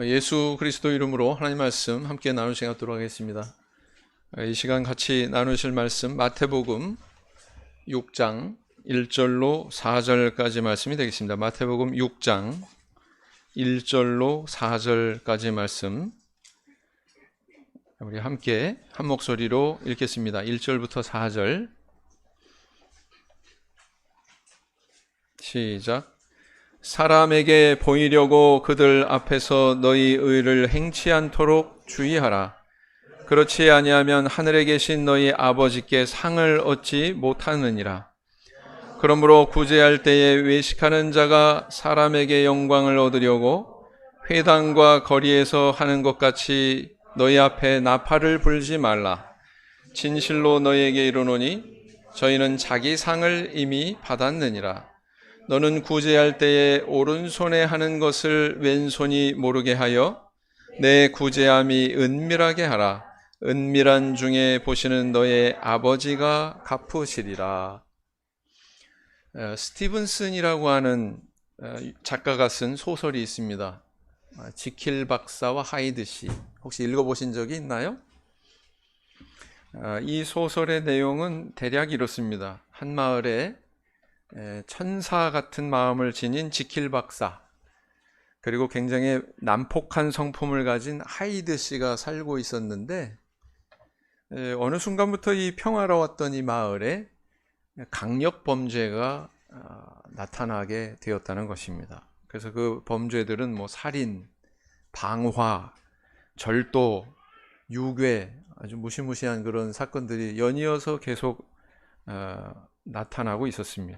예수 그리스도 이름으로 하나님 말씀 함께 나눌 시간 갖도록 하겠습니다. 이 시간 같이 나누실 말씀 마태복음 6장 1절로 4절까지 말씀이 되겠습니다. 마태복음 6장 1절로 4절까지 말씀 우리 함께 한 목소리로 읽겠습니다. 1절부터 4절 시작. 사람에게 보이려고 그들 앞에서 너희 의를 행치 않도록 주의하라. 그렇지 아니하면 하늘에 계신 너희 아버지께 상을 얻지 못하느니라. 그러므로 구제할 때에 외식하는 자가 사람에게 영광을 얻으려고 회당과 거리에서 하는 것 같이 너희 앞에 나팔을 불지 말라. 진실로 너희에게 이르노니 저희는 자기 상을 이미 받았느니라. 너는 구제할 때에 오른손에 하는 것을 왼손이 모르게 하여 내 구제함이 은밀하게 하라. 은밀한 중에 보시는 너의 아버지가 갚으시리라. 스티븐슨이라고 하는 작가가 쓴 소설이 있습니다. 지킬 박사와 하이드 씨, 혹시 읽어보신 적이 있나요? 이 소설의 내용은 대략 이렇습니다. 한 마을에 천사 같은 마음을 지닌 지킬 박사, 그리고 굉장히 난폭한 성품을 가진 하이드 씨가 살고 있었는데, 어느 순간부터 이 평화로웠던 이 마을에 강력 범죄가 나타나게 되었다는 것입니다. 그래서 그 범죄들은 뭐 살인, 방화, 절도, 유괴, 아주 무시무시한 그런 사건들이 연이어서 계속 나타나고 있었습니다.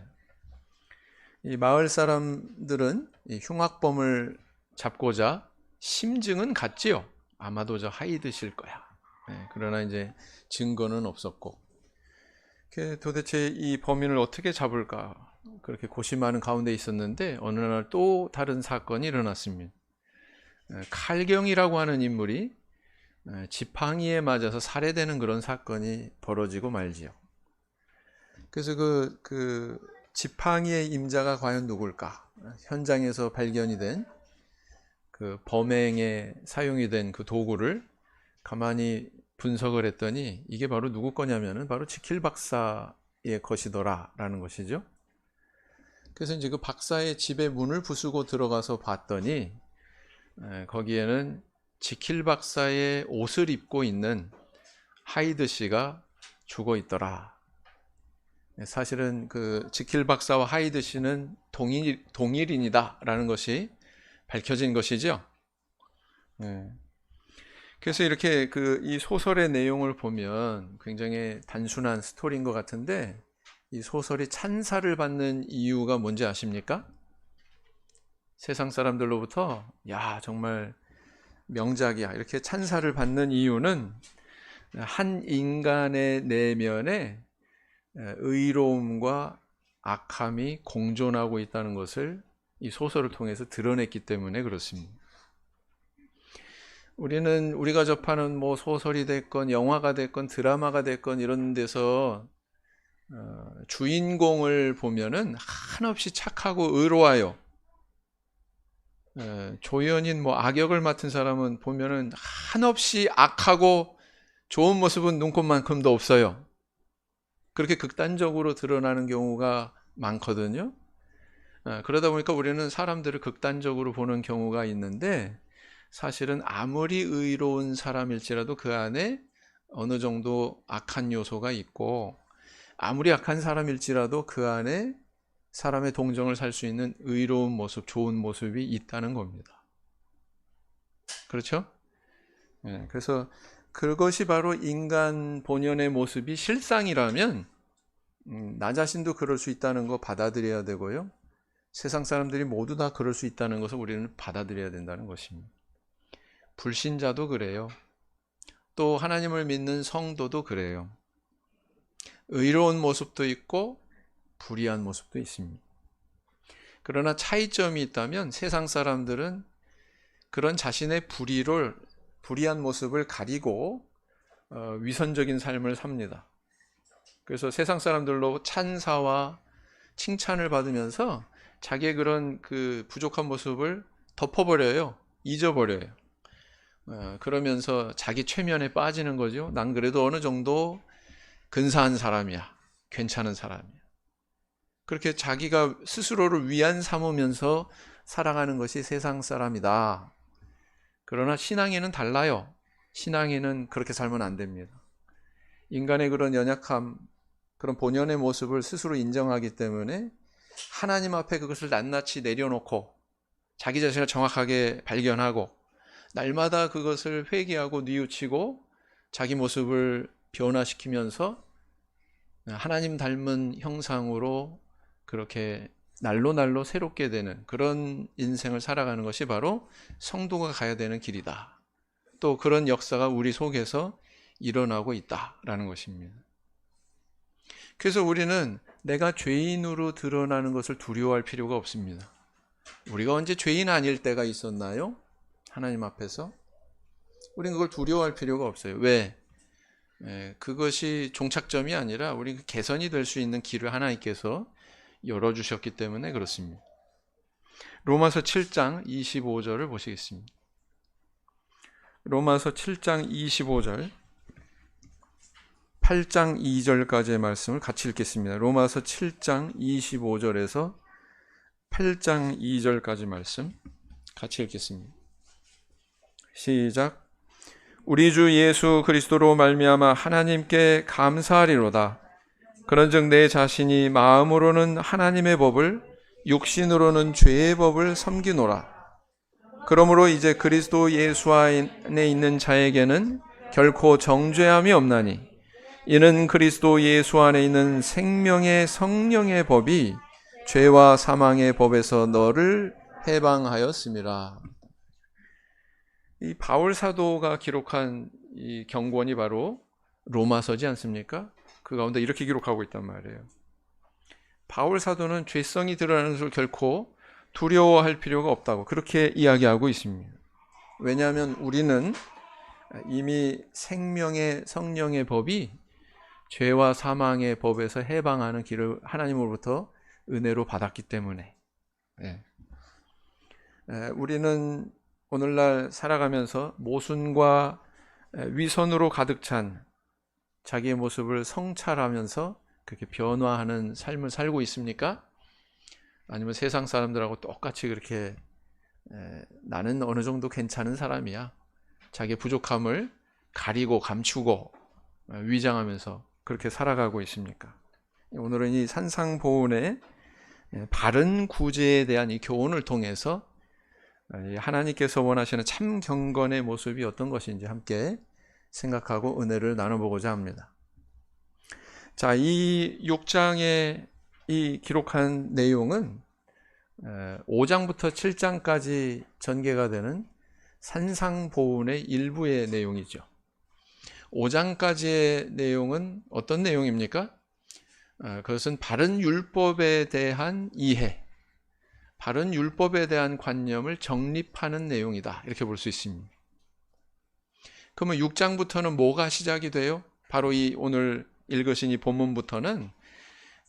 이 마을 사람들은 이 흉악범을 잡고자 심증은 갔지요. 아마도 저 하이드실 거야. 그러나 이제 증거는 없었고, 도대체 이 범인을 어떻게 잡을까 그렇게 고심하는 가운데 있었는데, 어느 날 또 다른 사건이 일어났습니다. 칼경이라고 하는 인물이 지팡이에 맞아서 살해되는 그런 사건이 벌어지고 말지요. 그래서 그 지팡이의 임자가 과연 누굴까? 현장에서 발견이 된 그 범행에 사용이 된 그 도구를 가만히 분석을 했더니 이게 바로 누구 거냐면은 바로 지킬 박사의 것이더라라는 것이죠. 그래서 이제 그 박사의 집에 문을 부수고 들어가서 봤더니 거기에는 지킬 박사의 옷을 입고 있는 하이드 씨가 죽어 있더라. 사실은 그 지킬 박사와 하이드 씨는 동일인이다라는 것이 밝혀진 것이죠. 그래서 이렇게 이 소설의 내용을 보면 굉장히 단순한 스토리인 것 같은데, 이 소설이 찬사를 받는 이유가 뭔지 아십니까? 세상 사람들로부터 야 정말 명작이야 이렇게 찬사를 받는 이유는 한 인간의 내면에 의로움과 악함이 공존하고 있다는 것을 이 소설을 통해서 드러냈기 때문에 그렇습니다. 우리가 접하는 뭐 소설이 됐건 영화가 됐건 드라마가 됐건 이런 데서 주인공을 보면은 한없이 착하고 의로워요. 조연인 뭐 악역을 맡은 사람은 보면은 한없이 악하고 좋은 모습은 눈꼽만큼도 없어요. 그렇게 극단적으로 드러나는 경우가 많거든요. 그러다 보니까 우리는 사람들을 극단적으로 보는 경우가 있는데, 사실은 아무리 의로운 사람일지라도 그 안에 어느 정도 악한 요소가 있고, 아무리 악한 사람일지라도 그 안에 사람의 동정을 살 수 있는 의로운 모습, 좋은 모습이 있다는 겁니다. 그렇죠? 그래서 그것이 바로 인간 본연의 모습이 실상이라면 나 자신도 그럴 수 있다는 거 받아들여야 되고요. 세상 사람들이 모두 다 그럴 수 있다는 것을 우리는 받아들여야 된다는 것입니다. 불신자도 그래요. 또 하나님을 믿는 성도도 그래요. 의로운 모습도 있고 불의한 모습도 있습니다. 그러나 차이점이 있다면 세상 사람들은 그런 자신의 불의한 모습을 가리고 위선적인 삶을 삽니다. 그래서 세상 사람들로 찬사와 칭찬을 받으면서 자기의 그런 그 부족한 모습을 덮어버려요. 잊어버려요. 그러면서 자기 최면에 빠지는 거죠. 난 그래도 어느 정도 근사한 사람이야. 괜찮은 사람이야. 그렇게 자기가 스스로를 위안 삼으면서 살아가는 것이 세상 사람이다. 그러나 신앙에는 달라요. 신앙에는 그렇게 살면 안 됩니다. 인간의 그런 연약함, 그런 본연의 모습을 스스로 인정하기 때문에 하나님 앞에 그것을 낱낱이 내려놓고 자기 자신을 정확하게 발견하고 날마다 그것을 회개하고 뉘우치고 자기 모습을 변화시키면서 하나님 닮은 형상으로 그렇게 날로 날로 새롭게 되는 그런 인생을 살아가는 것이 바로 성도가 가야 되는 길이다. 또 그런 역사가 우리 속에서 일어나고 있다라는 것입니다. 그래서 우리는 내가 죄인으로 드러나는 것을 두려워할 필요가 없습니다. 우리가 언제 죄인 아닐 때가 있었나요? 하나님 앞에서? 우리는 그걸 두려워할 필요가 없어요. 왜? 그것이 종착점이 아니라 우리 개선이 될 수 있는 길을 하나님께서 열어주셨기 때문에 그렇습니다. 로마서 7장 25절을 보시겠습니다. 로마서 7장 25절 8장 2절까지의 말씀을 같이 읽겠습니다. 로마서 7장 25절에서 8장 2절까지 말씀 같이 읽겠습니다. 시작. 우리 주 예수 그리스도로 말미암아 하나님께 감사하리로다. 그런즉 내 자신이 마음으로는 하나님의 법을 육신으로는 죄의 법을 섬기노라. 그러므로 이제 그리스도 예수 안에 있는 자에게는 결코 정죄함이 없나니 이는 그리스도 예수 안에 있는 생명의 성령의 법이 죄와 사망의 법에서 너를 해방하였음이라. 이 바울 사도가 기록한 이 경고원이 바로 로마서지 않습니까? 그 가운데 이렇게 기록하고 있단 말이에요. 바울 사도는 죄성이 드러나는 것을 결코 두려워할 필요가 없다고 그렇게 이야기하고 있습니다. 왜냐하면 우리는 이미 생명의 성령의 법이 죄와 사망의 법에서 해방하는 길을 하나님으로부터 은혜로 받았기 때문에 우리는 오늘날 살아가면서 모순과 위선으로 가득 찬 자기의 모습을 성찰하면서 그렇게 변화하는 삶을 살고 있습니까? 아니면 세상 사람들하고 똑같이 그렇게 나는 어느 정도 괜찮은 사람이야. 자기의 부족함을 가리고 감추고 위장하면서 그렇게 살아가고 있습니까? 오늘은 이 산상보훈의 바른 구제에 대한 이 교훈을 통해서 하나님께서 원하시는 참 경건의 모습이 어떤 것인지 함께 생각하고 은혜를 나눠보고자 합니다. 자, 이 6장에 이 기록한 내용은 5장부터 7장까지 전개가 되는 산상보훈의 일부의 내용이죠. 5장까지의 내용은 어떤 내용입니까? 그것은 바른 율법에 대한 이해, 바른 율법에 대한 관념을 정립하는 내용이다. 이렇게 볼 수 있습니다. 그러면 6장부터는 뭐가 시작이 돼요? 바로 이 오늘 읽으신 이 본문부터는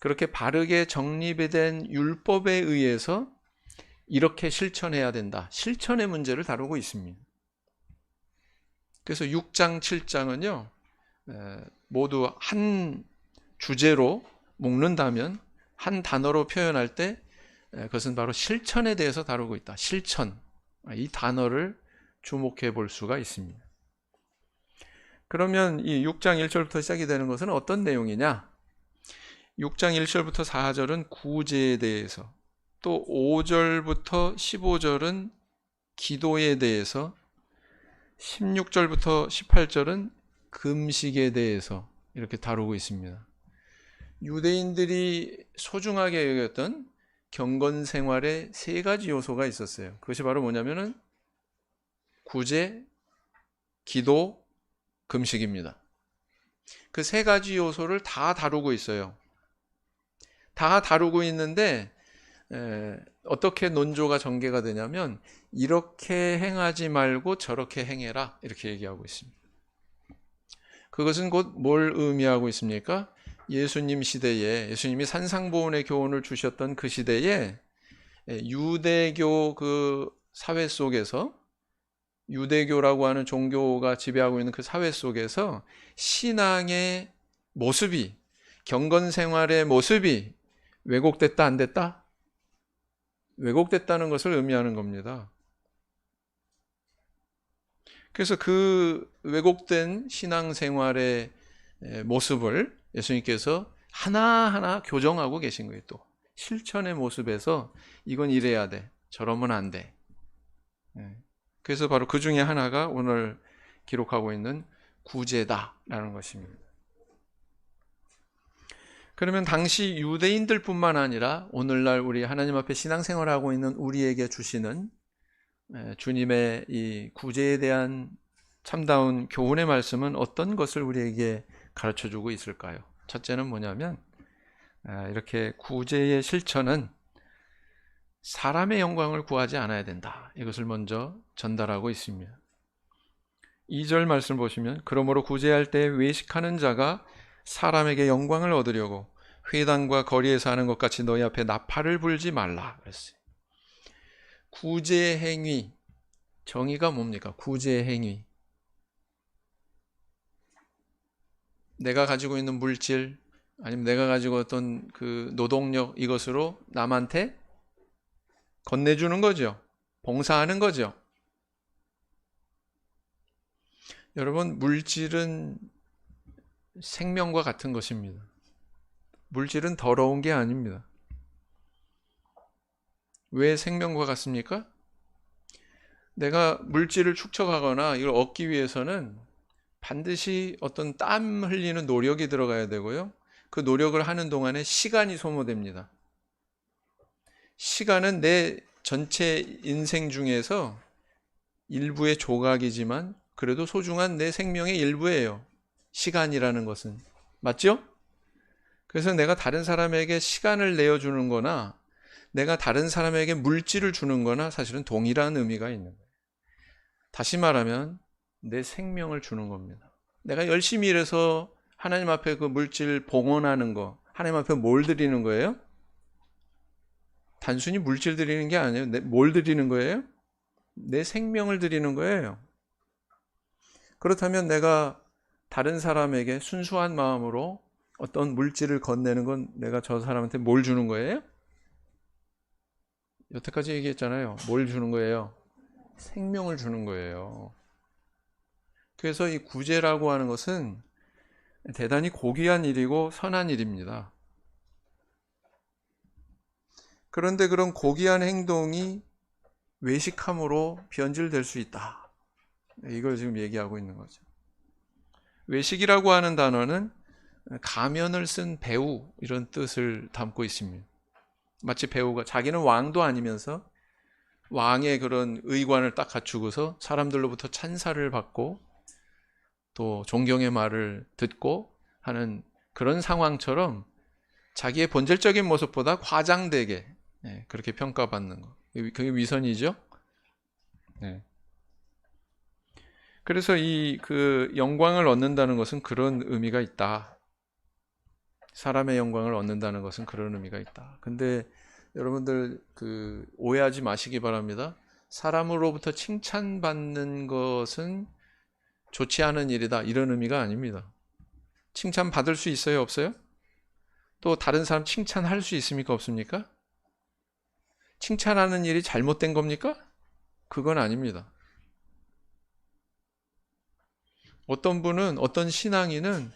그렇게 바르게 정립이 된 율법에 의해서 이렇게 실천해야 된다. 실천의 문제를 다루고 있습니다. 그래서 6장, 7장은요, 모두 한 주제로 묶는다면, 한 단어로 표현할 때, 그것은 바로 실천에 대해서 다루고 있다. 실천. 이 단어를 주목해 볼 수가 있습니다. 그러면 이 6장 1절부터 시작이 되는 것은 어떤 내용이냐? 6장 1절부터 4절은 구제에 대해서, 또 5절부터 15절은 기도에 대해서, 16절부터 18절은 금식에 대해서 이렇게 다루고 있습니다. 유대인들이 소중하게 여겼던 경건 생활에 세 가지 요소가 있었어요. 그것이 바로 뭐냐면은 구제, 기도, 금식입니다. 그 세 가지 요소를 다 다루고 있어요. 다 다루고 있는데 어떻게 논조가 전개가 되냐면 이렇게 행하지 말고 저렇게 행해라 이렇게 얘기하고 있습니다. 그것은 곧 뭘 의미하고 있습니까? 예수님 시대에 예수님이 산상보훈의 교훈을 주셨던 그 시대에 유대교 그 사회 속에서 유대교라고 하는 종교가 지배하고 있는 그 사회 속에서 신앙의 모습이, 경건 생활의 모습이 왜곡됐다, 안 됐다? 왜곡됐다는 것을 의미하는 겁니다. 그래서 그 왜곡된 신앙생활의 모습을 예수님께서 하나하나 교정하고 계신 거예요. 또 실천의 모습에서 이건 이래야 돼, 저러면 안 돼. 그래서 바로 그 중에 하나가 오늘 기록하고 있는 구제다라는 것입니다. 그러면 당시 유대인들뿐만 아니라 오늘날 우리 하나님 앞에 신앙생활하고 있는 우리에게 주시는 주님의 이 구제에 대한 참다운 교훈의 말씀은 어떤 것을 우리에게 가르쳐주고 있을까요? 첫째는 뭐냐면 이렇게 구제의 실천은 사람의 영광을 구하지 않아야 된다. 이것을 먼저 전달하고 있습니다. 2절 말씀 보시면 그러므로 구제할 때 외식하는 자가 사람에게 영광을 얻으려고 회당과 거리에서 하는 것 같이 너희 앞에 나팔을 불지 말라 그랬어요. 구제 행위, 정의가 뭡니까? 구제 행위. 내가 가지고 있는 물질, 아니면 내가 가지고 어떤 그 노동력, 이것으로 남한테 건네주는 거죠. 봉사하는 거죠. 여러분, 물질은 생명과 같은 것입니다. 물질은 더러운 게 아닙니다. 왜 생명과 같습니까? 내가 물질을 축적하거나 이걸 얻기 위해서는 반드시 어떤 땀 흘리는 노력이 들어가야 되고요. 그 노력을 하는 동안에 시간이 소모됩니다. 시간은 내 전체 인생 중에서 일부의 조각이지만 그래도 소중한 내 생명의 일부예요. 시간이라는 것은. 맞죠? 그래서 내가 다른 사람에게 시간을 내어주는 거나 내가 다른 사람에게 물질을 주는 거나 사실은 동일한 의미가 있는 거예요. 다시 말하면 내 생명을 주는 겁니다. 내가 열심히 일해서 하나님 앞에 그 물질 봉헌하는 거, 하나님 앞에 뭘 드리는 거예요? 단순히 물질 드리는 게 아니에요. 뭘 드리는 거예요? 내 생명을 드리는 거예요. 그렇다면 내가 다른 사람에게 순수한 마음으로 어떤 물질을 건네는 건 내가 저 사람한테 뭘 주는 거예요? 여태까지 얘기했잖아요. 뭘 주는 거예요? 생명을 주는 거예요. 그래서 이 구제라고 하는 것은 대단히 고귀한 일이고 선한 일입니다. 그런데 그런 고귀한 행동이 외식함으로 변질될 수 있다. 이걸 지금 얘기하고 있는 거죠. 외식이라고 하는 단어는 가면을 쓴 배우, 이런 뜻을 담고 있습니다. 마치 배우가 자기는 왕도 아니면서 왕의 그런 의관을 딱 갖추고서 사람들로부터 찬사를 받고 또 존경의 말을 듣고 하는 그런 상황처럼 자기의 본질적인 모습보다 과장되게 그렇게 평가받는 거. 그게 위선이죠. 그래서 그 영광을 얻는다는 것은 그런 의미가 있다. 사람의 영광을 얻는다는 것은 그런 의미가 있다. 근데 여러분들 오해하지 마시기 바랍니다. 사람으로부터 칭찬받는 것은 좋지 않은 일이다, 이런 의미가 아닙니다. 칭찬받을 수 있어요, 없어요? 또 다른 사람 칭찬할 수 있습니까, 없습니까? 칭찬하는 일이 잘못된 겁니까? 그건 아닙니다. 어떤 분은, 어떤 신앙인은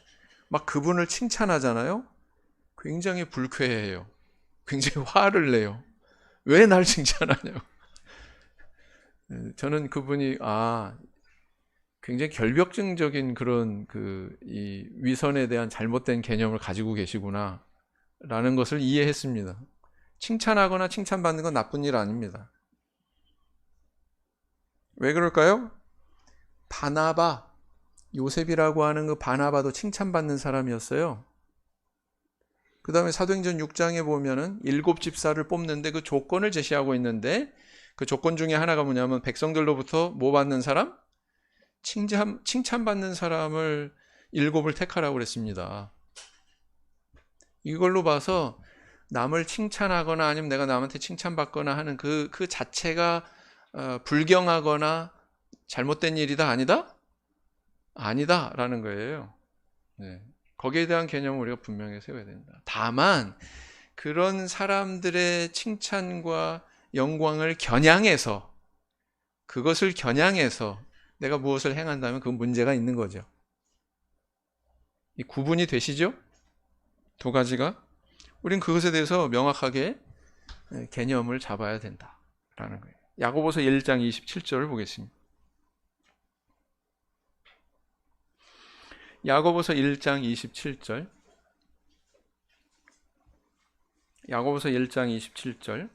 막 그분을 칭찬하잖아요. 굉장히 불쾌해요. 굉장히 화를 내요. 왜 날 칭찬하냐고. 저는 그분이 굉장히 결벽증적인 그런 이 위선에 대한 잘못된 개념을 가지고 계시구나 라는 것을 이해했습니다. 칭찬하거나 칭찬받는 건 나쁜 일 아닙니다. 왜 그럴까요? 바나바, 요셉이라고 하는 그 바나바도 칭찬받는 사람이었어요. 그 다음에 사도행전 6장에 보면은 7집사를 뽑는데 그 조건을 제시하고 있는데 그 조건 중에 하나가 뭐냐면 백성들로부터 뭐 받는 사람? 칭찬받는 사람을 7을 택하라고 그랬습니다. 이걸로 봐서 남을 칭찬하거나 아니면 내가 남한테 칭찬받거나 하는 그 자체가 불경하거나 잘못된 일이다, 아니다? 아니다라는 거예요. 네. 거기에 대한 개념을 우리가 분명히 세워야 된다. 다만 그런 사람들의 칭찬과 영광을 겨냥해서, 그것을 겨냥해서 내가 무엇을 행한다면 그건 문제가 있는 거죠. 이 구분이 되시죠? 두 가지가. 우린 그것에 대해서 명확하게 개념을 잡아야 된다라는 거예요. 야고보서 1장 27절을 보겠습니다. 야고보서 1장 27절. 야고보서 1장 27절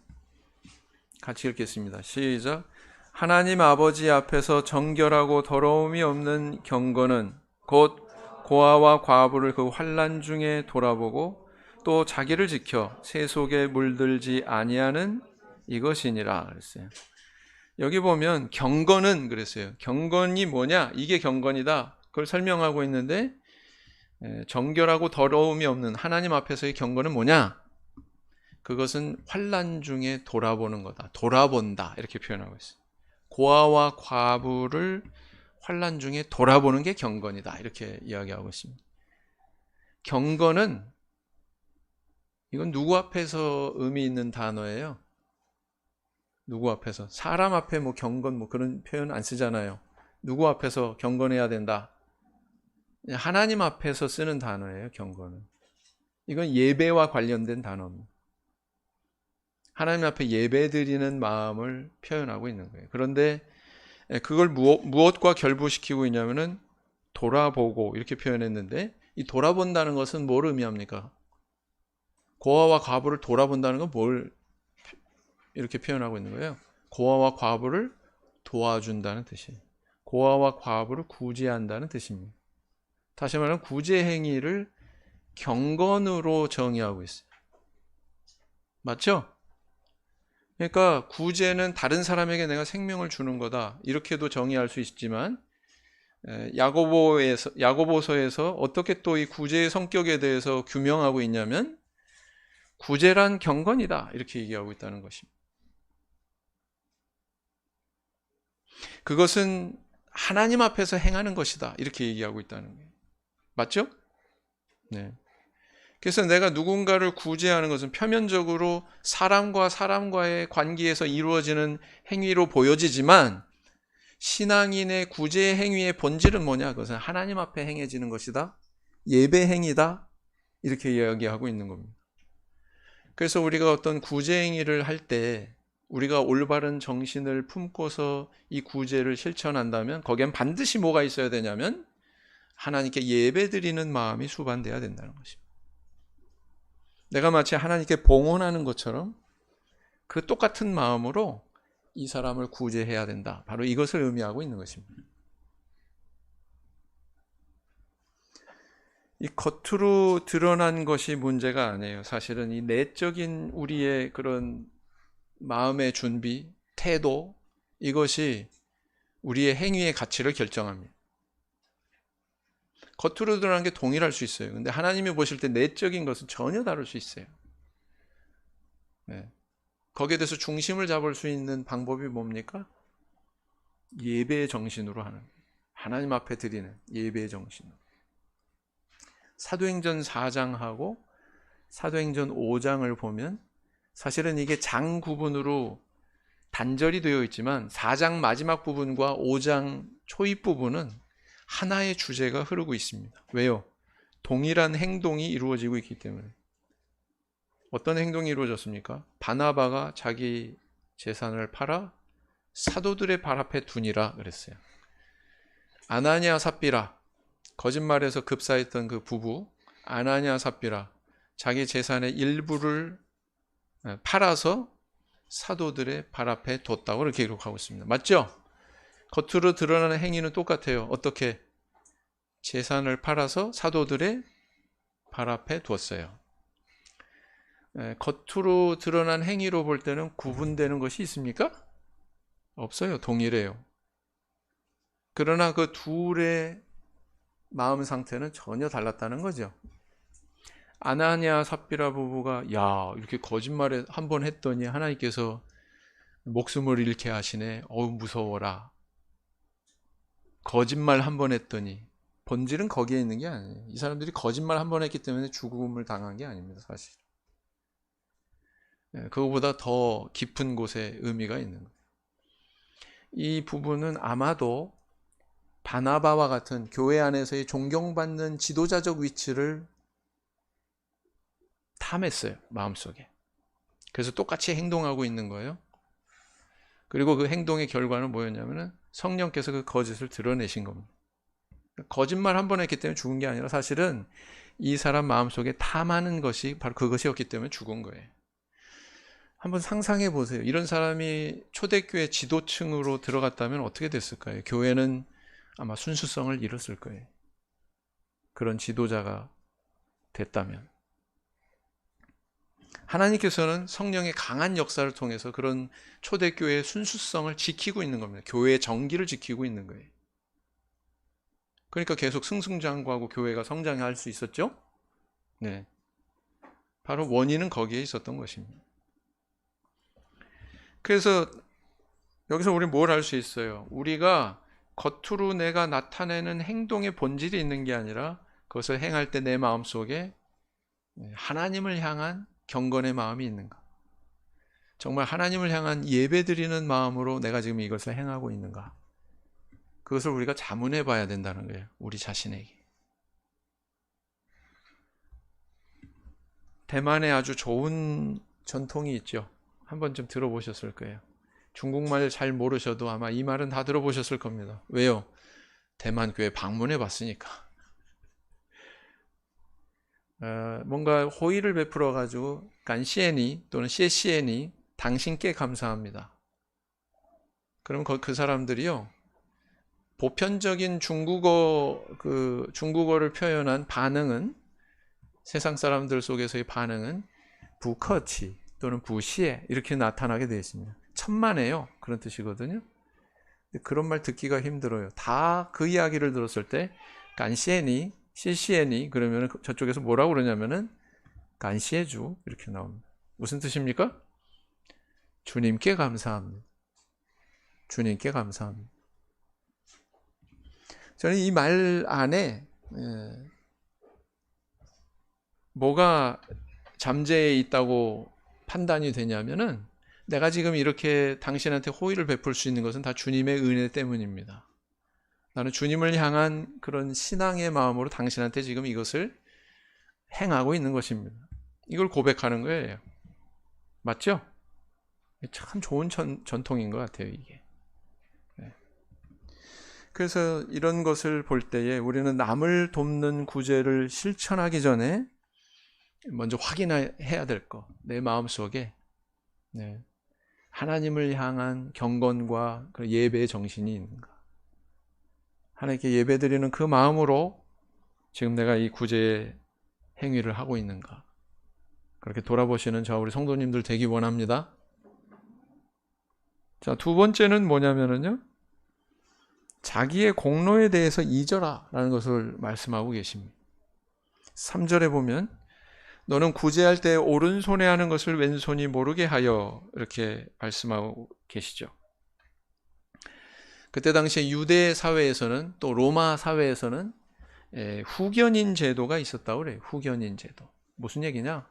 같이 읽겠습니다. 시작. 하나님 아버지 앞에서 정결하고 더러움이 없는 경건은 곧 고아와 과부를 그 환난 중에 돌아보고 또 자기를 지켜 새 속에 물들지 아니하는 이것이니라 그랬어요. 여기 보면 경건은 그랬어요. 경건이 뭐냐? 이게 경건이다. 그걸 설명하고 있는데 정결하고 더러움이 없는 하나님 앞에서의 경건은 뭐냐? 그것은 환난 중에 돌아보는 거다. 돌아본다. 이렇게 표현하고 있어요. 고아와 과부를 환난 중에 돌아보는 게 경건이다. 이렇게 이야기하고 있습니다. 경건은 이건 누구 앞에서 의미 있는 단어예요? 누구 앞에서? 사람 앞에 뭐 경건 뭐 그런 표현 안 쓰잖아요. 누구 앞에서 경건해야 된다? 하나님 앞에서 쓰는 단어예요, 경건은. 이건 예배와 관련된 단어입니다. 하나님 앞에 예배 드리는 마음을 표현하고 있는 거예요. 그런데 그걸 무엇과 결부시키고 있냐면은 돌아보고 이렇게 표현했는데, 이 돌아본다는 것은 뭘 의미합니까? 고아와 과부를 돌아본다는 건 뭘 이렇게 표현하고 있는 거예요? 고아와 과부를 도와준다는 뜻이에요. 고아와 과부를 구제한다는 뜻입니다. 다시 말하면 구제 행위를 경건으로 정의하고 있어요. 맞죠? 그러니까 구제는 다른 사람에게 내가 생명을 주는 거다. 이렇게도 정의할 수 있지만 야고보서에서 어떻게 또 이 구제의 성격에 대해서 규명하고 있냐면 구제란 경건이다. 이렇게 얘기하고 있다는 것입니다. 그것은 하나님 앞에서 행하는 것이다. 이렇게 얘기하고 있다는 거예요. 맞죠? 네. 그래서 내가 누군가를 구제하는 것은 표면적으로 사람과 사람과의 관계에서 이루어지는 행위로 보여지지만 신앙인의 구제 행위의 본질은 뭐냐? 그것은 하나님 앞에 행해지는 것이다. 예배 행위다. 이렇게 이야기하고 있는 겁니다. 그래서 우리가 어떤 구제 행위를 할 때 우리가 올바른 정신을 품고서 이 구제를 실천한다면 거기엔 반드시 뭐가 있어야 되냐면 하나님께 예배드리는 마음이 수반돼야 된다는 것입니다. 내가 마치 하나님께 봉헌하는 것처럼 그 똑같은 마음으로 이 사람을 구제해야 된다. 바로 이것을 의미하고 있는 것입니다. 이 겉으로 드러난 것이 문제가 아니에요. 사실은 이 내적인 우리의 그런 마음의 준비, 태도, 이것이 우리의 행위의 가치를 결정합니다. 겉으로 드러난 게 동일할 수 있어요. 근데 하나님이 보실 때 내적인 것은 전혀 다를 수 있어요. 네. 거기에 대해서 중심을 잡을 수 있는 방법이 뭡니까? 예배의 정신으로 하는, 하나님 앞에 드리는 예배의 정신으로. 사도행전 4장하고 사도행전 5장을 보면 사실은 이게 장 구분으로 단절이 되어 있지만 4장 마지막 부분과 5장 초입 부분은 하나의 주제가 흐르고 있습니다. 왜요? 동일한 행동이 이루어지고 있기 때문에. 어떤 행동이 이루어졌습니까? 바나바가 자기 재산을 팔아 사도들의 발 앞에 두니라 그랬어요. 아나니아 삽비라, 거짓말에서 급사했던 그 부부 아나니아 삽비라, 자기 재산의 일부를 팔아서 사도들의 발 앞에 뒀다고 이렇게 기록하고 있습니다. 맞죠? 겉으로 드러나는 행위는 똑같아요. 어떻게? 재산을 팔아서 사도들의 발 앞에 두었어요. 겉으로 드러난 행위로 볼 때는 구분되는 것이 있습니까? 없어요. 동일해요. 그러나 그 둘의 마음 상태는 전혀 달랐다는 거죠. 아나니아 삽비라 부부가 이렇게 거짓말을 한번 했더니 하나님께서 목숨을 잃게 하시네. 무서워라. 거짓말 한 번 했더니, 본질은 거기에 있는 게 아니에요. 이 사람들이 거짓말 한 번 했기 때문에 죽음을 당한 게 아닙니다, 사실. 그거보다 더 깊은 곳에 의미가 있는 거예요. 이 부분은 아마도 바나바와 같은 교회 안에서의 존경받는 지도자적 위치를 탐했어요, 마음속에. 그래서 똑같이 행동하고 있는 거예요. 그리고 그 행동의 결과는 뭐였냐면은 성령께서 그 거짓을 드러내신 겁니다. 거짓말 한 번 했기 때문에 죽은 게 아니라 사실은 이 사람 마음속에 탐하는 것이 바로 그것이었기 때문에 죽은 거예요. 한번 상상해 보세요. 이런 사람이 초대교회 지도층으로 들어갔다면 어떻게 됐을까요? 교회는 아마 순수성을 잃었을 거예요. 그런 지도자가 됐다면. 하나님께서는 성령의 강한 역사를 통해서 그런 초대교회의 순수성을 지키고 있는 겁니다. 교회의 정기를 지키고 있는 거예요. 그러니까 계속 승승장구하고 교회가 성장할 수 있었죠? 네. 바로 원인은 거기에 있었던 것입니다. 그래서 여기서 우리 뭘 알 수 있어요? 우리가 겉으로 내가 나타내는 행동의 본질이 있는 게 아니라 그것을 행할 때 내 마음속에 하나님을 향한 경건의 마음이 있는가? 정말 하나님을 향한 예배드리는 마음으로 내가 지금 이것을 행하고 있는가? 그것을 우리가 자문해 봐야 된다는 거예요. 우리 자신에게. 대만에 아주 좋은 전통이 있죠. 한 번쯤 들어보셨을 거예요. 중국말 잘 모르셔도 아마 이 말은 다 들어보셨을 겁니다. 왜요? 대만 교회 방문해 봤으니까. 뭔가 호의를 베풀어 가지고 간시에니 또는 시에시에니 당신께 감사합니다. 그럼 그 사람들이요, 보편적인 중국어를 표현한 반응은, 세상 사람들 속에서의 반응은 부커치 또는 부시에 이렇게 나타나게 되어 있습니다. 천만에요, 그런 뜻이거든요. 그런 말 듣기가 힘들어요. 다 그 이야기를 들었을 때 간시에니 시시에니 그러면 저쪽에서 뭐라고 그러냐면은 간시에주 이렇게 나옵니다. 무슨 뜻입니까? 주님께 감사합니다. 주님께 감사합니다. 저는 이 말 안에 뭐가 잠재해 있다고 판단이 되냐면은, 내가 지금 이렇게 당신한테 호의를 베풀 수 있는 것은 다 주님의 은혜 때문입니다. 나는 주님을 향한 그런 신앙의 마음으로 당신한테 지금 이것을 행하고 있는 것입니다. 이걸 고백하는 거예요. 맞죠? 참 좋은 전통인 것 같아요, 이게. 그래서 이런 것을 볼 때에 우리는 남을 돕는 구제를 실천하기 전에 먼저 확인해야 될 것, 내 마음속에 하나님을 향한 경건과 그 예배의 정신이 있는가. 하나님께 예배드리는 그 마음으로 지금 내가 이 구제의 행위를 하고 있는가. 그렇게 돌아보시는 저 우리 성도님들 되기 원합니다. 자, 두 번째는 뭐냐면요, 자기의 공로에 대해서 잊어라 라는 것을 말씀하고 계십니다. 3절에 보면 너는 구제할 때 오른손에 하는 것을 왼손이 모르게 하여, 이렇게 말씀하고 계시죠. 그때 당시에 유대 사회에서는, 또 로마 사회에서는 후견인 제도가 있었다고 그래요. 후견인 제도. 무슨 얘기냐?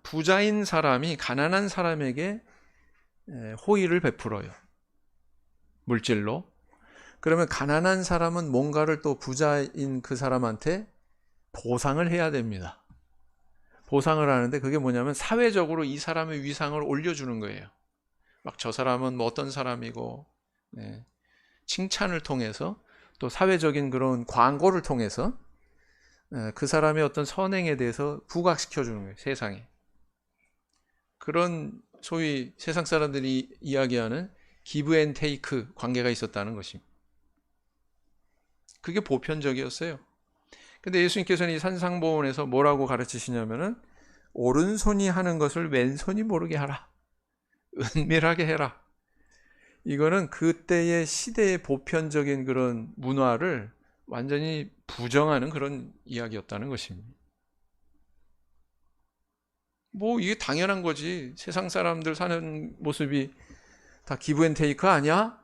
부자인 사람이 가난한 사람에게 호의를 베풀어요. 물질로. 그러면 가난한 사람은 뭔가를 또 부자인 그 사람한테 보상을 해야 됩니다. 보상을 하는데 그게 뭐냐면 사회적으로 이 사람의 위상을 올려주는 거예요. 막 저 사람은 뭐 어떤 사람이고, 칭찬을 통해서, 또 사회적인 그런 광고를 통해서 그 사람의 어떤 선행에 대해서 부각시켜 주는 거예요, 세상에. 그런 소위 세상 사람들이 이야기하는 기브 앤 테이크 관계가 있었다는 것입니다. 그게 보편적이었어요. 근데 예수님께서는 이 산상보훈에서 뭐라고 가르치시냐면은 오른손이 하는 것을 왼손이 모르게 하라. 은밀하게 해라. 이거는 그때의 시대의 보편적인 그런 문화를 완전히 부정하는 그런 이야기였다는 것입니다. 뭐 이게 당연한 거지. 세상 사람들 사는 모습이 다 기브 앤 테이크 아니야?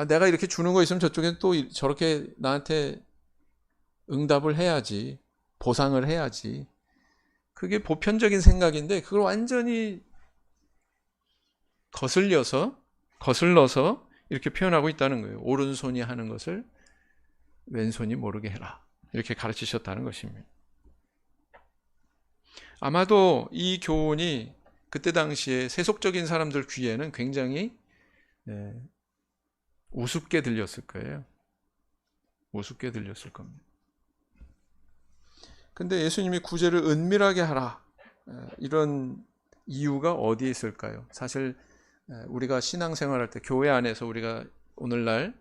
내가 이렇게 주는 거 있으면 저쪽엔 또 저렇게 나한테 응답을 해야지, 보상을 해야지. 그게 보편적인 생각인데 그걸 완전히 거슬러서 이렇게 표현하고 있다는 거예요. 오른손이 하는 것을 왼손이 모르게 해라. 이렇게 가르치셨다는 것입니다. 아마도 이 교훈이 그때 당시에 세속적인 사람들 귀에는 굉장히 우습게 들렸을 거예요. 우습게 들렸을 겁니다. 근데 예수님이 구제를 은밀하게 하라. 이런 이유가 어디에 있을까요? 사실 우리가 신앙생활할 때, 교회 안에서 우리가 오늘날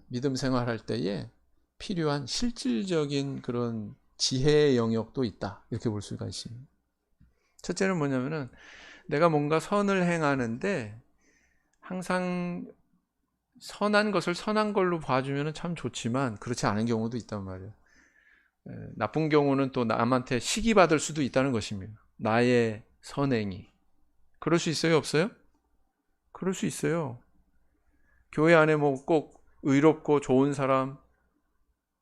믿음 생활할 때에 필요한 실질적인 그런 지혜의 영역도 있다. 이렇게 볼 수가 있습니다. 첫째는 뭐냐면은 내가 뭔가 선을 행하는데 항상 선한 것을 선한 걸로 봐주면 참 좋지만 그렇지 않은 경우도 있단 말이에요. 나쁜 경우는 또 남한테 시기받을 수도 있다는 것입니다. 나의 선행이. 그럴 수 있어요? 없어요? 그럴 수 있어요. 교회 안에 뭐 꼭 의롭고 좋은 사람,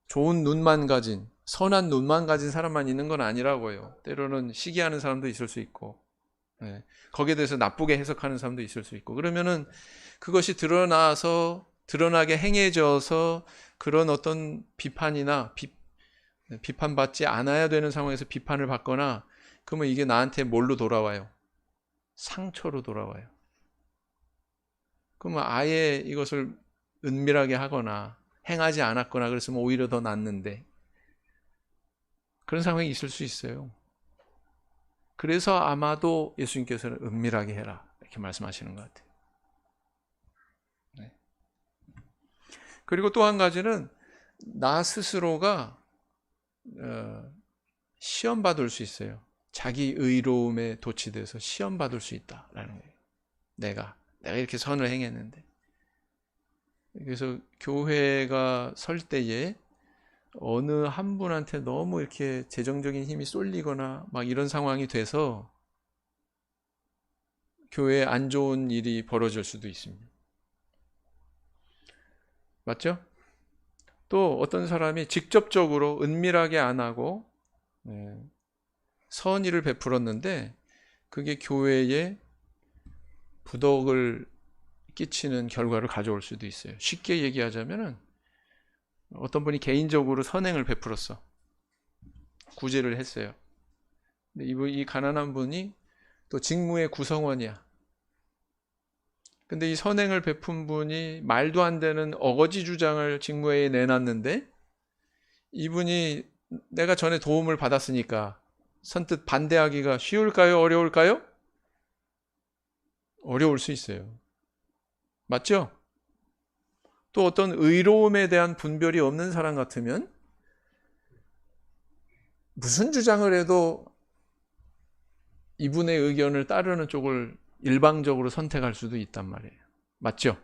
좋은 눈만 가진, 선한 눈만 가진 사람만 있는 건 아니라고요. 때로는 시기하는 사람도 있을 수 있고, 거기에 대해서 나쁘게 해석하는 사람도 있을 수 있고, 그러면은 그것이 드러나게 행해져서 그런 어떤 비판받지 않아야 되는 상황에서 비판을 받거나, 그러면 이게 나한테 뭘로 돌아와요? 상처로 돌아와요. 그러면 아예 이것을 은밀하게 하거나 행하지 않았거나 그랬으면 오히려 더 낫는데 그런 상황이 있을 수 있어요. 그래서 아마도 예수님께서는 은밀하게 해라 이렇게 말씀하시는 것 같아요. 그리고 또 한 가지는 나 스스로가 시험 받을 수 있어요. 자기 의로움에 도취돼서 시험 받을 수 있다라는 거예요. 내가 이렇게 선을 행했는데. 그래서 교회가 설 때에 어느 한 분한테 너무 이렇게 재정적인 힘이 쏠리거나 막 이런 상황이 돼서 교회에 안 좋은 일이 벌어질 수도 있습니다. 맞죠? 또 어떤 사람이 직접적으로 은밀하게 안 하고 선의를 베풀었는데 그게 교회에 부덕을 끼치는 결과를 가져올 수도 있어요. 쉽게 얘기하자면은 어떤 분이 개인적으로 선행을 베풀었어. 구제를 했어요. 근데 이 가난한 분이 또 직무의 구성원이야. 근데 이 선행을 베푼 분이 말도 안 되는 어거지 주장을 직무회의에 내놨는데 이분이 내가 전에 도움을 받았으니까 선뜻 반대하기가 쉬울까요? 어려울까요? 어려울 수 있어요. 맞죠? 또 어떤 의로움에 대한 분별이 없는 사람 같으면 무슨 주장을 해도 이분의 의견을 따르는 쪽을 일방적으로 선택할 수도 있단 말이에요. 맞죠?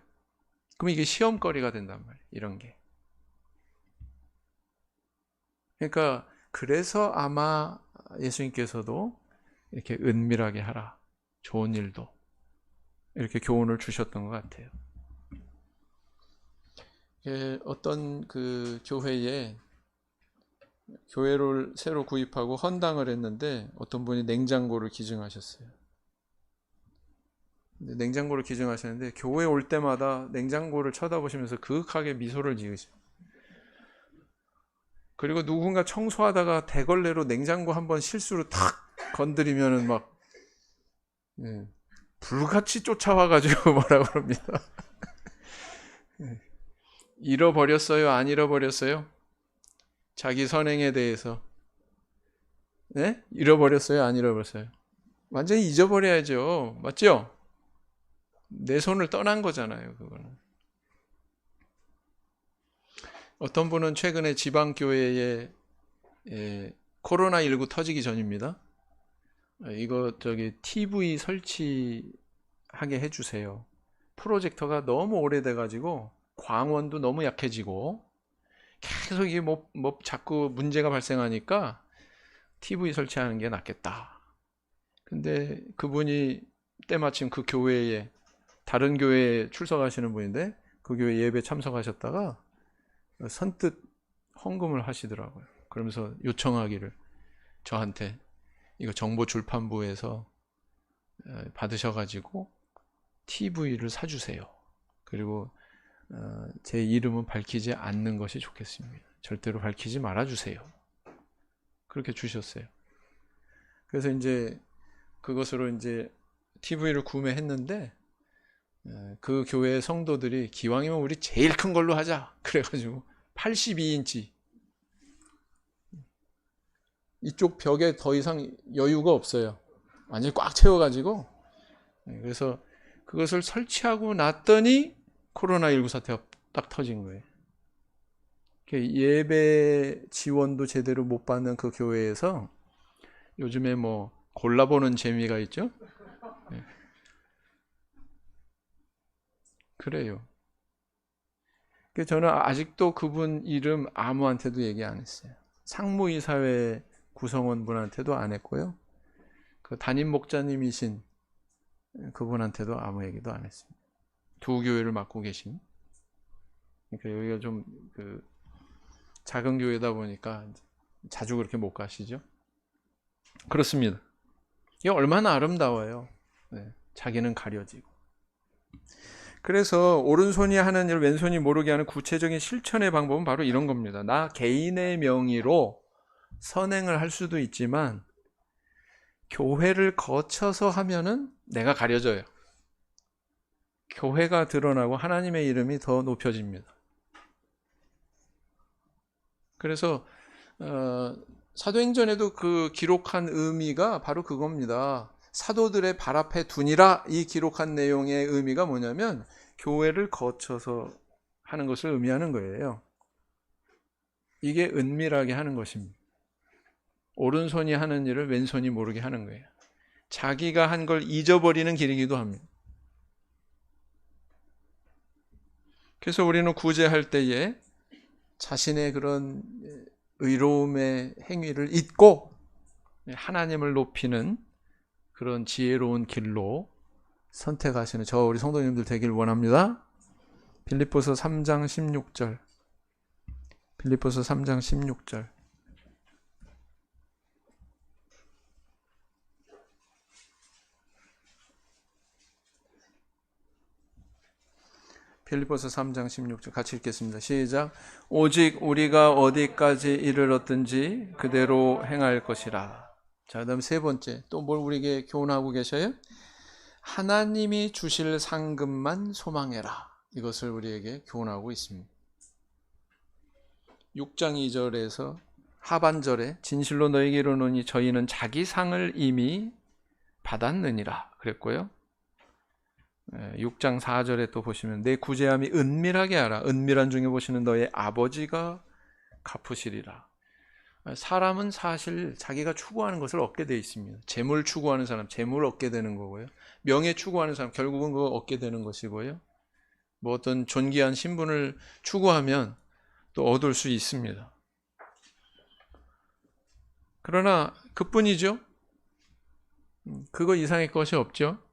그럼 이게 시험거리가 된단 말이에요. 이런 게. 그러니까 그래서 아마 예수님께서도 이렇게 은밀하게 하라. 좋은 일도. 이렇게 교훈을 주셨던 것 같아요. 어떤 그 교회를 새로 구입하고 헌당을 했는데 어떤 분이 냉장고를 기증하셨어요. 냉장고를 기증하셨는데 교회 올 때마다 냉장고를 쳐다보시면서 그윽하게 미소를 지으시죠. 그리고 누군가 청소하다가 대걸레로 냉장고 한번 실수로 탁 건드리면은 막 불같이 쫓아와가지고 뭐라 그럽니다. 잃어버렸어요? 안 잃어버렸어요? 자기 선행에 대해서 잃어버렸어요? 안 잃어버렸어요? 완전히 잊어버려야죠. 맞죠? 내 손을 떠난 거잖아요. 그거는. 어떤 분은 최근에 지방교회에 코로나19 터지기 전입니다. 이거 TV 설치하게 해주세요. 프로젝터가 너무 오래돼가지고 광원도 너무 약해지고 계속 이게 뭐 자꾸 문제가 발생하니까 TV 설치하는 게 낫겠다. 근데 그분이 때마침 그 교회에 다른 교회에 출석하시는 분인데 그 교회 예배 참석하셨다가 선뜻 헌금을 하시더라고요. 그러면서 요청하기를 저한테 이거 정보출판부에서 받으셔가지고 TV를 사주세요. 그리고 제 이름은 밝히지 않는 것이 좋겠습니다. 절대로 밝히지 말아주세요. 그렇게 주셨어요. 그래서 이제 그것으로 이제 TV를 구매했는데 그 교회 성도들이 기왕이면 우리 제일 큰 걸로 하자. 그래가지고 82인치 이쪽 벽에 더 이상 여유가 없어요. 완전히 꽉 채워가지고 그래서 그것을 설치하고 났더니 코로나19 사태가 딱 터진 거예요. 예배 지원도 제대로 못 받는 그 교회에서 요즘에 뭐 골라보는 재미가 있죠. 그래요. 저는 아직도 그분 이름 아무한테도 얘기 안 했어요. 상무이사회 구성원분한테도 안 했고요. 그 담임 목자님이신 그분한테도 아무 얘기도 안 했습니다. 두 교회를 맡고 계신. 그러니까 여기가 좀 작은 교회다 보니까 자주 그렇게 못 가시죠. 그렇습니다. 이게 얼마나 아름다워요. 네, 자기는 가려지고. 그래서 오른손이 하는 일 왼손이 모르게 하는 구체적인 실천의 방법은 바로 이런 겁니다. 나 개인의 명의로 선행을 할 수도 있지만 교회를 거쳐서 하면은 내가 가려져요. 교회가 드러나고 하나님의 이름이 더 높여집니다. 그래서 사도행전에도 그 기록한 의미가 바로 그겁니다. 사도들의 발 앞에 두니라 이 기록한 내용의 의미가 뭐냐면 교회를 거쳐서 하는 것을 의미하는 거예요. 이게 은밀하게 하는 것입니다. 오른손이 하는 일을 왼손이 모르게 하는 거예요. 자기가 한 걸 잊어버리는 길이기도 합니다. 그래서 우리는 구제할 때에 자신의 그런 의로움의 행위를 잊고 하나님을 높이는 그런 지혜로운 길로 선택하시는 저 우리 성도님들 되길 원합니다. 빌립보서 3장 16절. 빌립보서 3장 16절. 빌립보서 3장 16절 같이 읽겠습니다. 시작. 오직 우리가 어디까지 이르렀든지 그대로 행할 것이라. 자, 그다음 세 번째 또 뭘 우리에게 교훈하고 계셔요? 하나님이 주실 상급만 소망해라. 이것을 우리에게 교훈하고 있습니다. 6장 2절에서 하반절에 진실로 너에게 이르노니 저희는 자기 상을 이미 받았느니라 그랬고요. 6장 4절에 또 보시면 내 구제함이 은밀하게 하라. 은밀한 중에 보시는 너의 아버지가 갚으시리라. 사람은 사실 자기가 추구하는 것을 얻게 되어 있습니다. 재물 추구하는 사람 재물을 얻게 되는 거고요. 명예 추구하는 사람 결국은 그거 얻게 되는 것이고요. 뭐 어떤 존귀한 신분을 추구하면 또 얻을 수 있습니다. 그러나 그뿐이죠. 그거 이상의 것이 없죠.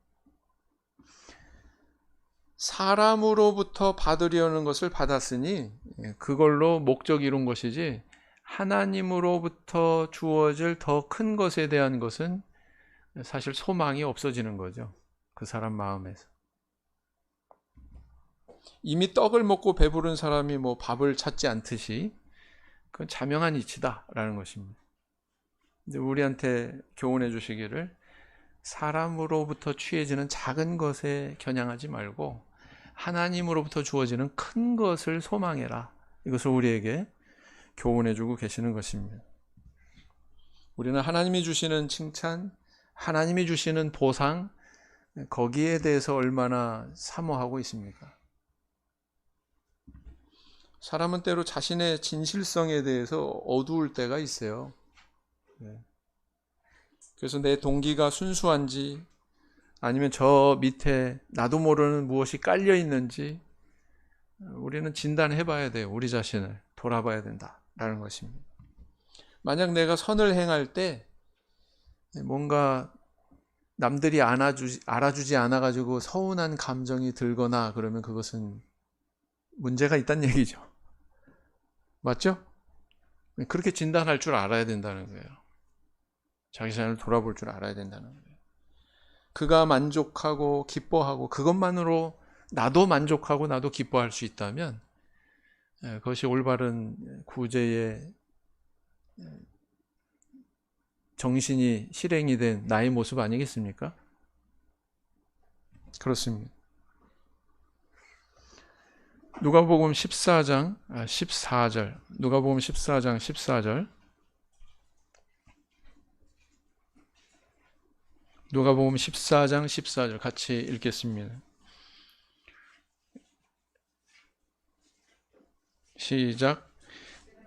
사람으로부터 받으려는 것을 받았으니 그걸로 목적 이룬 것이지 하나님으로부터 주어질 더 큰 것에 대한 것은 사실 소망이 없어지는 거죠. 그 사람 마음에서. 이미 떡을 먹고 배부른 사람이 뭐 밥을 찾지 않듯이 그건 자명한 이치다라는 것입니다. 이제 우리한테 교훈해 주시기를 사람으로부터 취해지는 작은 것에 겨냥하지 말고 하나님으로부터 주어지는 큰 것을 소망해라. 이것을 우리에게 교훈해 주고 계시는 것입니다. 우리는 하나님이 주시는 칭찬, 하나님이 주시는 보상, 거기에 대해서 얼마나 사모하고 있습니까? 사람은 때로 자신의 진실성에 대해서 어두울 때가 있어요. 그래서 내 동기가 순수한지 아니면 저 밑에 나도 모르는 무엇이 깔려 있는지 우리는 진단해 봐야 돼요. 우리 자신을 돌아봐야 된다라는 것입니다. 만약 내가 선을 행할 때 뭔가 남들이 알아주지 않아가지고 서운한 감정이 들거나 그러면 그것은 문제가 있다는 얘기죠. 맞죠? 그렇게 진단할 줄 알아야 된다는 거예요. 자기 자신을 돌아볼 줄 알아야 된다는 거예요. 그가 만족하고 기뻐하고 그것만으로 나도 만족하고 나도 기뻐할 수 있다면 그것이 올바른 구제의 정신이 실행이 된 나의 모습 아니겠습니까? 그렇습니다. 누가복음 14절. 누가복음 14장 14절. 누가복음 14장 14절 같이 읽겠습니다. 시작.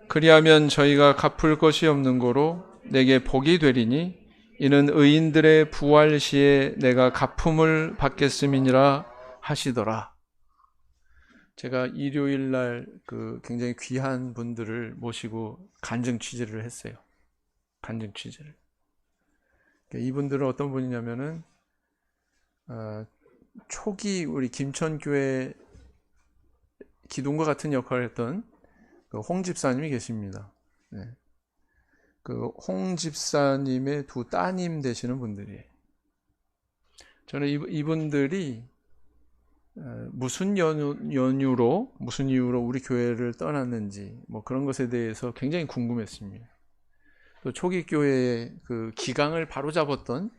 그리하면 저희가 갚을 것이 없는 고로 내게 복이 되리니 이는 의인들의 부활 시에 내가 갚음을 받겠음이니라 하시더라. 제가 일요일 날 굉장히 귀한 분들을 모시고 간증 취재를 했어요. 간증 취재를. 이분들은 어떤 분이냐면은 초기 우리 김천교회 기둥과 같은 역할을 했던 홍 집사님이 계십니다. 네. 홍 집사님의 두 따님 되시는 분들이에요. 저는 이분들이 무슨 이유로 우리 교회를 떠났는지 뭐 그런 것에 대해서 굉장히 궁금했습니다. 또 초기 교회의 그 기강을 바로잡았던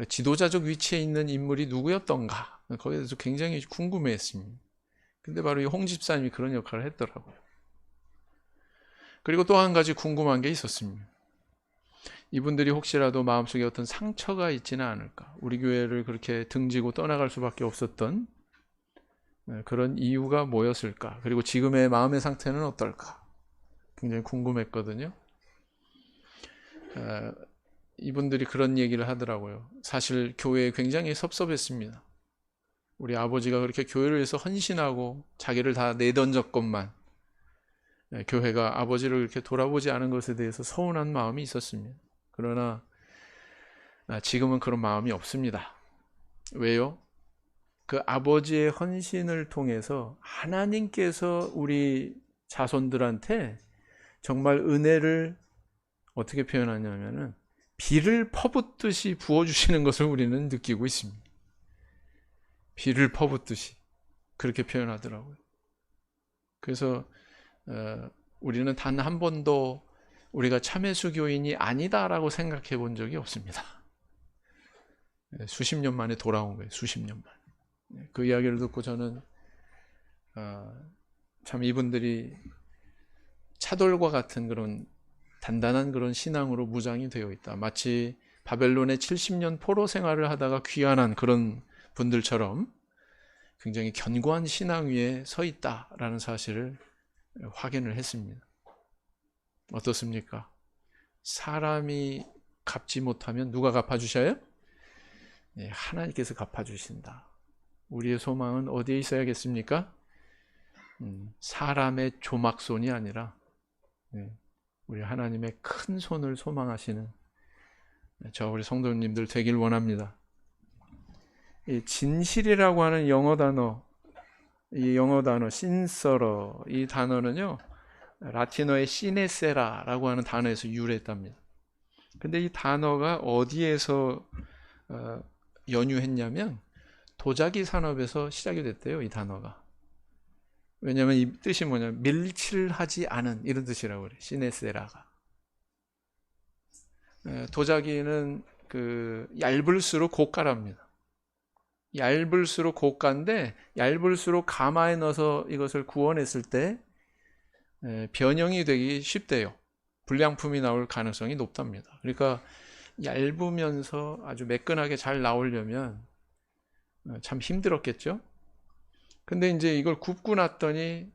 지도자적 위치에 있는 인물이 누구였던가 거기에 대해서 굉장히 궁금해했습니다. 근데 바로 이 홍 집사님이 그런 역할을 했더라고요. 그리고 또 한 가지 궁금한 게 있었습니다. 이분들이 혹시라도 마음속에 어떤 상처가 있지는 않을까? 우리 교회를 그렇게 등지고 떠나갈 수밖에 없었던 그런 이유가 뭐였을까? 그리고 지금의 마음의 상태는 어떨까? 굉장히 궁금했거든요. 이분들이 그런 얘기를 하더라고요. 사실 교회에 굉장히 섭섭했습니다. 우리 아버지가 그렇게 교회를 위해서 헌신하고 자기를 다 내던졌건만 교회가 아버지를 이렇게 돌아보지 않은 것에 대해서 서운한 마음이 있었습니다. 그러나 지금은 그런 마음이 없습니다. 왜요? 그 아버지의 헌신을 통해서 하나님께서 우리 자손들한테 정말 은혜를 어떻게 표현하냐면은 비를 퍼붓듯이 부어주시는 것을 우리는 느끼고 있습니다. 비를 퍼붓듯이 그렇게 표현하더라고요. 그래서 우리는 단 한 번도 우리가 참회수 교인이 아니다라고 생각해 본 적이 없습니다. 수십 년 만에 돌아온 거예요. 수십 년 만에. 그 이야기를 듣고 저는 참 이분들이 차돌과 같은 그런 단단한 그런 신앙으로 무장이 되어 있다. 마치 바벨론의 70년 포로 생활을 하다가 귀환한 그런 분들처럼 굉장히 견고한 신앙 위에 서 있다라는 사실을 확인을 했습니다. 어떻습니까? 사람이 갚지 못하면 누가 갚아주셔요? 네, 하나님께서 갚아주신다. 우리의 소망은 어디에 있어야겠습니까? 사람의 조막손이 아니라 우리 하나님의 큰 손을 소망하시는 우리 성도님들 되길 원합니다. 이 진실이라고 하는 영어 단어 신서러, 이 단어는요 라틴어의 시네세라라고 하는 단어에서 유래했답니다. 근데 이 단어가 어디에서 연유했냐면 도자기 산업에서 시작이 됐대요. 이 단어가. 왜냐하면 이 뜻이 뭐냐면 밀칠하지 않은 이런 뜻이라고 그래요. 시네세라가. 도자기는 얇을수록 고가랍니다. 얇을수록 고가인데 얇을수록 가마에 넣어서 이것을 구워냈을 때 변형이 되기 쉽대요. 불량품이 나올 가능성이 높답니다. 그러니까 얇으면서 아주 매끈하게 잘 나오려면 참 힘들었겠죠. 근데 이제 이걸 굽고 났더니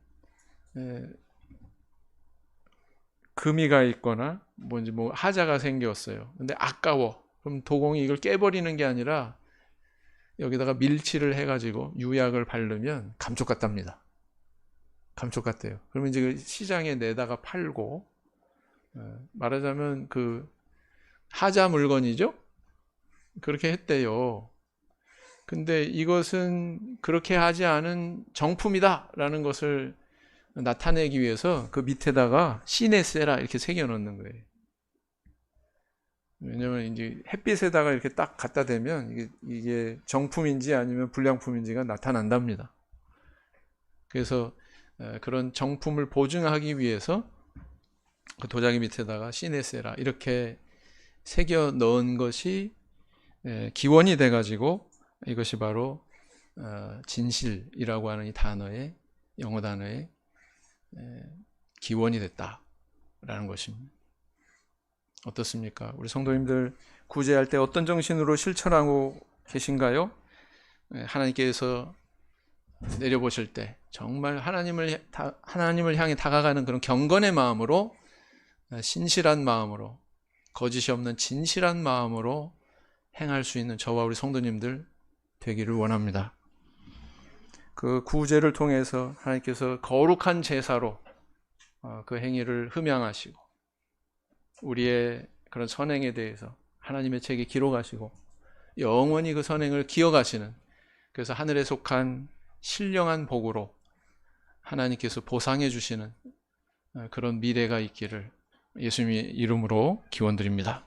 금이가 있거나 뭔지 하자가 생겼어요. 근데 아까워. 그럼 도공이 이걸 깨버리는 게 아니라 여기다가 밀칠을 해가지고 유약을 바르면 감쪽 같답니다. 감쪽 같대요. 그러면 이제 시장에 내다가 팔고 말하자면 하자 물건이죠. 그렇게 했대요. 근데 이것은 그렇게 하지 않은 정품이다라는 것을 나타내기 위해서 그 밑에다가 시네세라 이렇게 새겨 넣는 거예요. 왜냐면 이제 햇빛에다가 이렇게 딱 갖다 대면 이게 정품인지 아니면 불량품인지가 나타난답니다. 그래서 그런 정품을 보증하기 위해서 그 도자기 밑에다가 시네세라 이렇게 새겨 넣은 것이 기원이 돼가지고 이것이 바로 진실이라고 하는 이 단어의 영어 단어의 기원이 됐다라는 것입니다. 어떻습니까? 우리 성도님들 구제할 때 어떤 정신으로 실천하고 계신가요? 하나님께서 내려보실 때 정말 하나님을 향해 다가가는 그런 경건의 마음으로, 신실한 마음으로, 거짓이 없는 진실한 마음으로 행할 수 있는 저와 우리 성도님들 되기를 원합니다. 그 구제를 통해서 하나님께서 거룩한 제사로 그 행위를 흠양하시고 우리의 그런 선행에 대해서 하나님의 책에 기록하시고 영원히 그 선행을 기억하시는, 그래서 하늘에 속한 신령한 복으로 하나님께서 보상해 주시는 그런 미래가 있기를 예수님의 이름으로 기원드립니다.